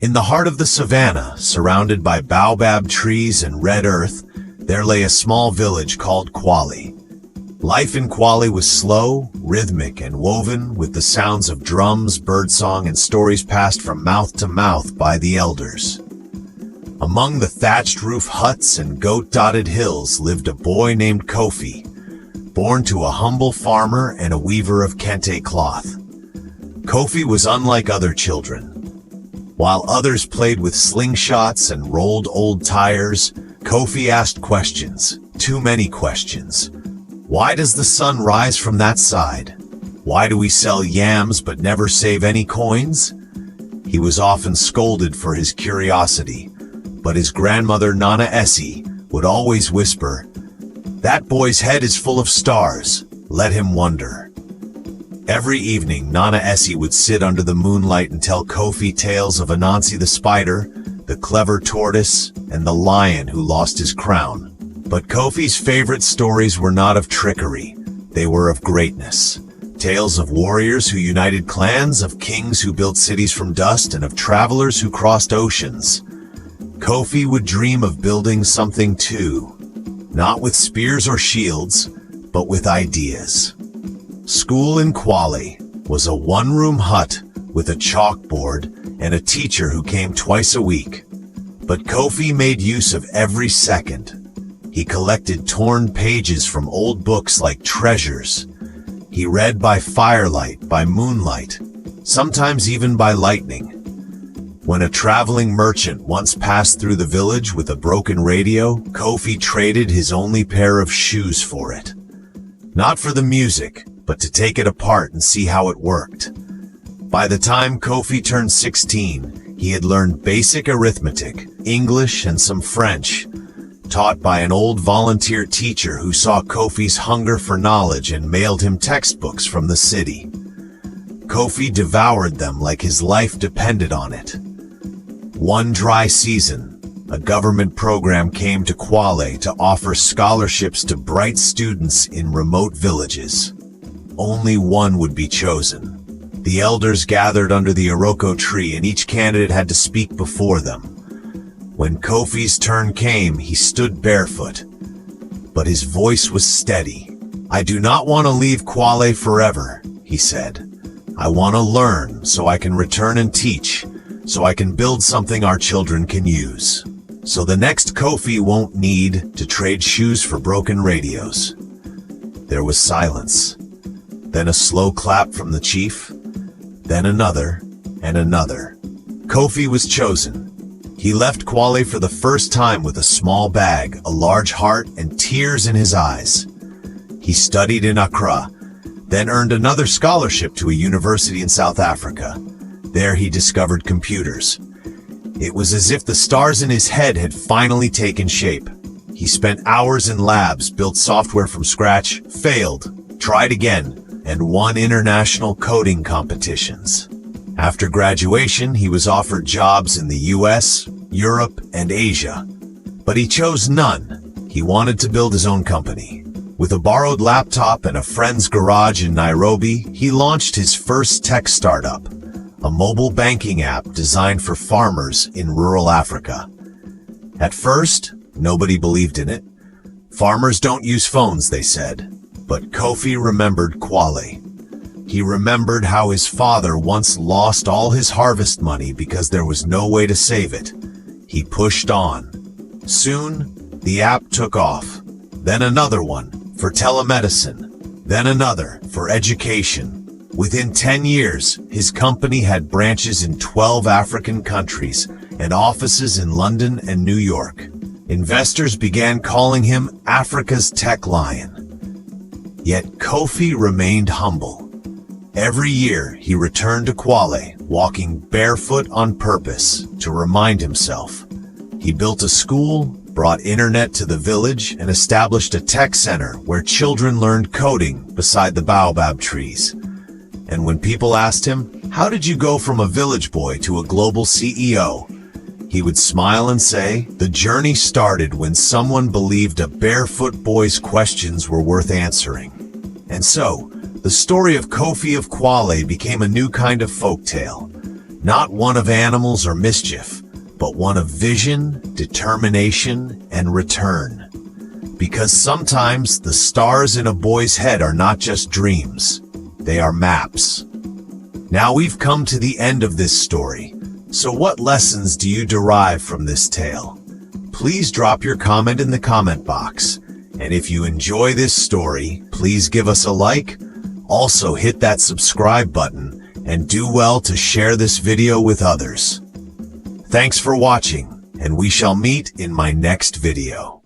In the heart of the savannah, surrounded by baobab trees and red earth, there lay a small village called Kwale. Life in Kwale was slow, rhythmic, and woven with the sounds of drums, birdsong, and stories passed from mouth to mouth by the elders. Among the thatched roof huts and goat-dotted hills lived a boy named Kofi, born to a humble farmer and a weaver of kente cloth. Kofi was unlike other children. While others played with slingshots and rolled old tires, Kofi asked questions, too many questions. Why does the sun rise from that side? Why do we sell yams but never save any coins? He was often scolded for his curiosity, but his grandmother Nana Essie would always whisper, "That boy's head is full of stars, let him wonder." Every evening, Nana Essie would sit under the moonlight and tell Kofi tales of Anansi the spider, the clever tortoise, and the lion who lost his crown. But Kofi's favorite stories were not of trickery, they were of greatness. Tales of warriors who united clans, of kings who built cities from dust, and of travelers who crossed oceans. Kofi would dream of building something too, not with spears or shields, but with ideas. School in Kwale was a one-room hut with a chalkboard and a teacher who came twice a week. But Kofi made use of every second. He collected torn pages from old books like treasures. He read by firelight, by moonlight, sometimes even by lightning. When a traveling merchant once passed through the village with a broken radio, Kofi traded his only pair of shoes for it. Not for the music, but to take it apart and see how it worked. By the time Kofi turned 16, he had learned basic arithmetic, English, and some French, taught by an old volunteer teacher who saw Kofi's hunger for knowledge and mailed him textbooks from the city. Kofi devoured them like his life depended on it. One dry season, a government program came to Kwale to offer scholarships to bright students in remote villages. Only one would be chosen. The elders gathered under the Iroko tree and each candidate had to speak before them. When Kofi's turn came, he stood barefoot, but his voice was steady. "I do not want to leave Kwale forever," he said. "I want to learn so I can return and teach, so I can build something our children can use. So the next Kofi won't need to trade shoes for broken radios." There was silence. Then a slow clap from the chief, then another, and another. Kofi was chosen. He left Kwale for the first time with a small bag, a large heart, and tears in his eyes. He studied in Accra, then earned another scholarship to a university in South Africa. There he discovered computers. It was as if the stars in his head had finally taken shape. He spent hours in labs, built software from scratch, failed, tried again, and won international coding competitions. After graduation, he was offered jobs in the US, Europe, and Asia. But he chose none. He wanted to build his own company. With a borrowed laptop and a friend's garage in Nairobi, he launched his first tech startup, a mobile banking app designed for farmers in rural Africa. At first, nobody believed in it. Farmers don't use phones, they said. But Kofi remembered Kwale. He remembered how his father once lost all his harvest money because there was no way to save it. He pushed on. Soon, the app took off. Then another one for telemedicine. Then another for education. Within 10 years, his company had branches in 12 African countries and offices in London and New York. Investors began calling him Africa's tech lion. Yet Kofi remained humble. Every year, he returned to Kwale, walking barefoot on purpose to remind himself. He built a school, brought internet to the village, and established a tech center where children learned coding beside the baobab trees. And when people asked him, "How did you go from a village boy to a global CEO?" he would smile and say, "The journey started when someone believed a barefoot boy's questions were worth answering." And so, the story of Kofi of Kwale became a new kind of folktale. not one of animals or mischief, but one of vision, determination, and return. Because sometimes the stars in a boy's head are not just dreams, they are maps. Now we've come to the end of this story, so what lessons do you derive from this tale? Please drop your comment in the comment box, and if you enjoy this story, please give us a like. Also hit that subscribe button, and do well to share this video with others. Thanks for watching, and we shall meet in my next video.